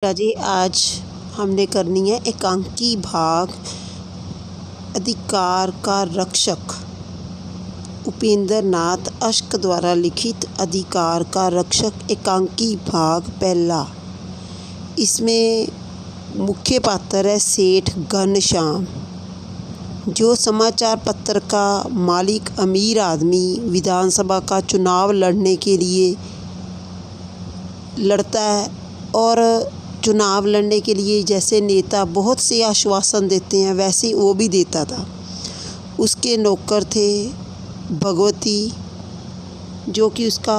जी आज हमने करनी है एकांकी भाग अधिकार का रक्षक। उपेंद्र नाथ अश्क द्वारा लिखित अधिकार का रक्षक एकांकी भाग पहला। इसमें मुख्य पात्र है सेठ घनश्याम, जो समाचार पत्र का मालिक अमीर आदमी विधानसभा का चुनाव लड़ने के लिए लड़ता है। और चुनाव लड़ने के लिए जैसे नेता बहुत से आश्वासन देते हैं वैसे वो भी देता था। उसके नौकर थे भगवती, जो कि उसका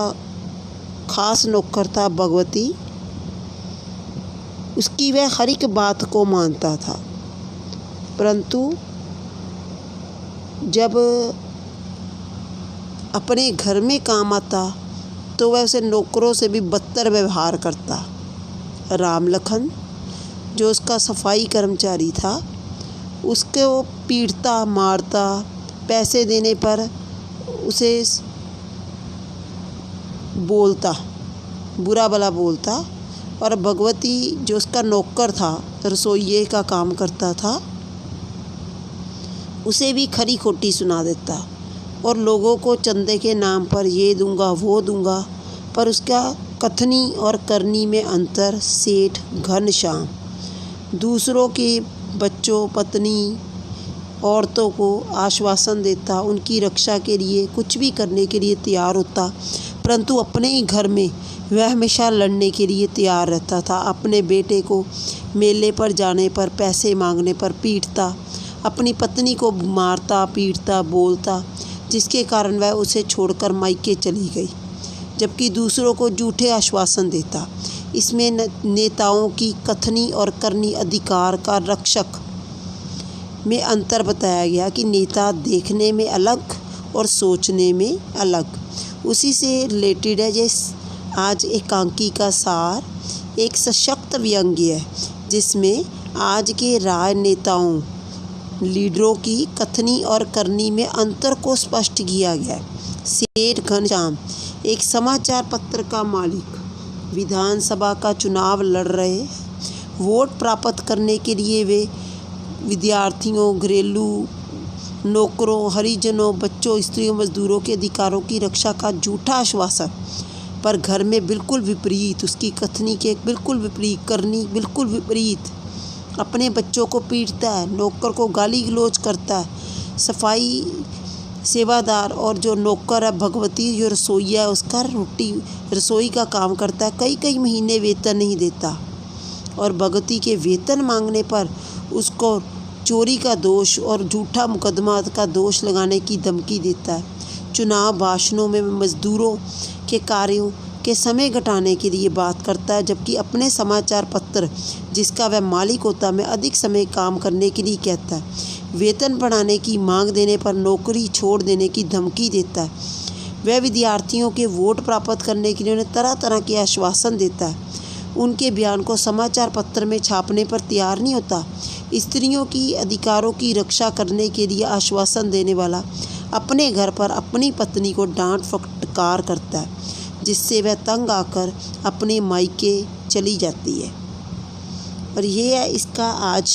ख़ास नौकर था। भगवती उसकी वह हर एक बात को मानता था, परंतु जब अपने घर में काम आता तो वह उसे नौकरों से भी बदतर व्यवहार करता। राम लखन, जो उसका सफाई कर्मचारी था, उसको पीटता मारता, पैसे देने पर उसे बोलता, बुरा भला बोलता। और भगवती, जो उसका नौकर था, रसोइये का काम करता था, उसे भी खरी खोटी सुना देता और लोगों को चंदे के नाम पर ये दूंगा वो दूंगा। पर उसका कथनी और करनी में अंतर। सेठ घनश्याम दूसरों के बच्चों, पत्नी, औरतों को आश्वासन देता, उनकी रक्षा के लिए कुछ भी करने के लिए तैयार होता, परंतु अपने ही घर में वह हमेशा लड़ने के लिए तैयार रहता था। अपने बेटे को मेले पर जाने पर, पैसे मांगने पर पीटता, अपनी पत्नी को मारता, पीटता, बोलता, जिसके कारण वह उसे छोड़कर मायके चली गई, जबकि दूसरों को झूठे आश्वासन देता। इसमें नेताओं की कथनी और करनी अधिकार का रक्षक में अंतर बताया गया कि नेता देखने में अलग और सोचने में अलग। उसी से रिलेटेड है आज एकांकी का सार एक सशक्त व्यंग्य है, जिसमें आज के राजनेताओं, लीडरों की कथनी और करनी में अंतर को स्पष्ट किया गया है। सेठ घनश्याम एक समाचार पत्र का मालिक विधानसभा का चुनाव लड़ रहे। वोट प्राप्त करने के लिए वे विद्यार्थियों, घरेलू नौकरों, हरिजनों, बच्चों, स्त्रियों, मजदूरों के अधिकारों की रक्षा का झूठा आश्वासन, पर घर में बिल्कुल विपरीत, उसकी कथनी के बिल्कुल विपरीत, करनी बिल्कुल विपरीत। अपने बच्चों को पीटता है, नौकर को गाली गलौज करता है। सफाई सेवादार और जो नौकर है भगवती, जो रसोइया है, उसका रसोई का काम करता है, कई कई महीने वेतन नहीं देता। और भगवती के वेतन मांगने पर उसको चोरी का दोष और झूठा मुकदमा का दोष लगाने की धमकी देता है। चुनाव भाषणों में मजदूरों के कार्यों के समय घटाने के लिए बात करता है, जबकि अपने समाचार पत्र जिसका वह मालिक होता में अधिक समय काम करने के लिए कहता है। वेतन बढ़ाने की मांग देने पर नौकरी छोड़ देने की धमकी देता है। वह विद्यार्थियों के वोट प्राप्त करने के लिए उन्हें तरह तरह के आश्वासन देता है। उनके बयान को समाचार पत्र में छापने पर तैयार नहीं होता। स्त्रियों की अधिकारों की रक्षा करने के लिए आश्वासन देने वाला अपने घर पर अपनी पत्नी को डांट फटकार करता है, जिससे वह तंग आकर अपने मायके चली जाती है। और ये है इसका आज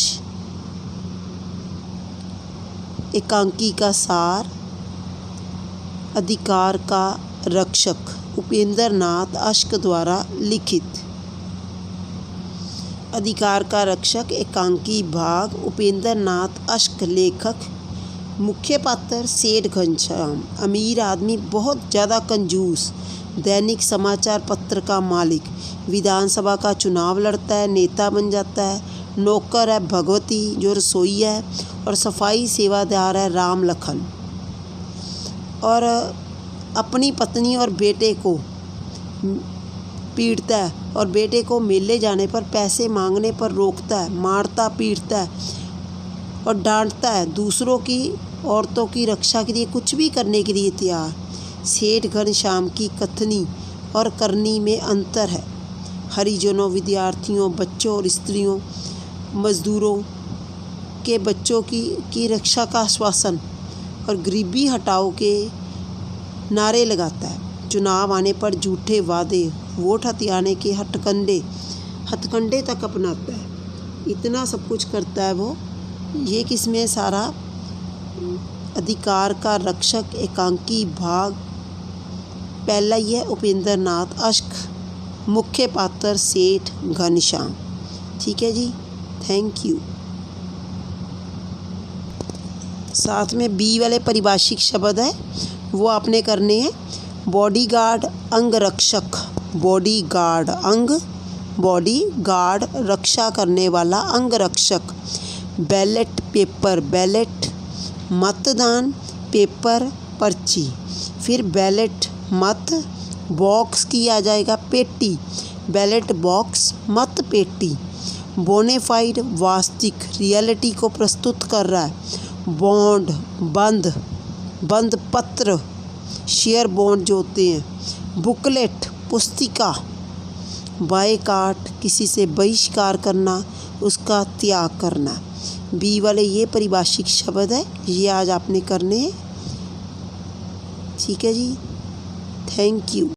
एकांकी का सार, अधिकार का रक्षक, उपेंद्र नाथ अश्क द्वारा लिखित। अधिकार का रक्षक एकांकी भाग उपेंद्र नाथ अश्क। लेखक मुख्य पात्र सेठ घनश्याम, अमीर आदमी, बहुत ज़्यादा कंजूस, दैनिक समाचार पत्र का मालिक, विधानसभा का चुनाव लड़ता है, नेता बन जाता है। नौकर है भगवती, जो रसोइया है, और सफाई सेवादार है राम लखन। और अपनी पत्नी और बेटे को पीटता है, और बेटे को मेले जाने पर, पैसे मांगने पर रोकता है, मारता पीटता है और डांटता है। दूसरों की, औरतों की रक्षा के लिए कुछ भी करने के लिए तैयार। सेठ घनश्याम की कथनी और करनी में अंतर है। हरिजनों, विद्यार्थियों, बच्चों और स्त्रियों, मजदूरों के बच्चों की रक्षा का आश्वासन और गरीबी हटाओ के नारे लगाता है। चुनाव आने पर झूठे वादे, वोट हथियाने के हथकंडे हथकंडे तक अपनाता है, इतना सब कुछ करता है वो। ये किसमें सारा अधिकार का रक्षक एकांकी भाग पहला ही है उपेंद्र नाथ अश्क, मुख्य पात्र सेठ घनश्याम। ठीक है जी, थैंक यू। साथ में बी वाले परिभाषिक शब्द है वो आपने करने हैं। बॉडीगार्ड अंगरक्षक, बॉडीगार्ड बॉडीगार्ड रक्षा करने वाला अंगरक्षक। बैलेट पेपर, बैलेट मतदान, पेपर पर्ची। फिर बैलेट मत बॉक्स की आ जाएगा पेटी, बैलेट बॉक्स मत पेटी। बोनेफाइड वास्तविक रियलिटी को प्रस्तुत कर रहा है। बॉन्ड बंद पत्र, शेयर बॉन्ड जो होते हैं। बुकलेट पुस्तिका। बायकाट किसी से बहिष्कार करना, उसका त्याग करना। बी वाले ये परिभाषिक शब्द है, ये आज आपने करने हैं। ठीक है जी, थैंक यू।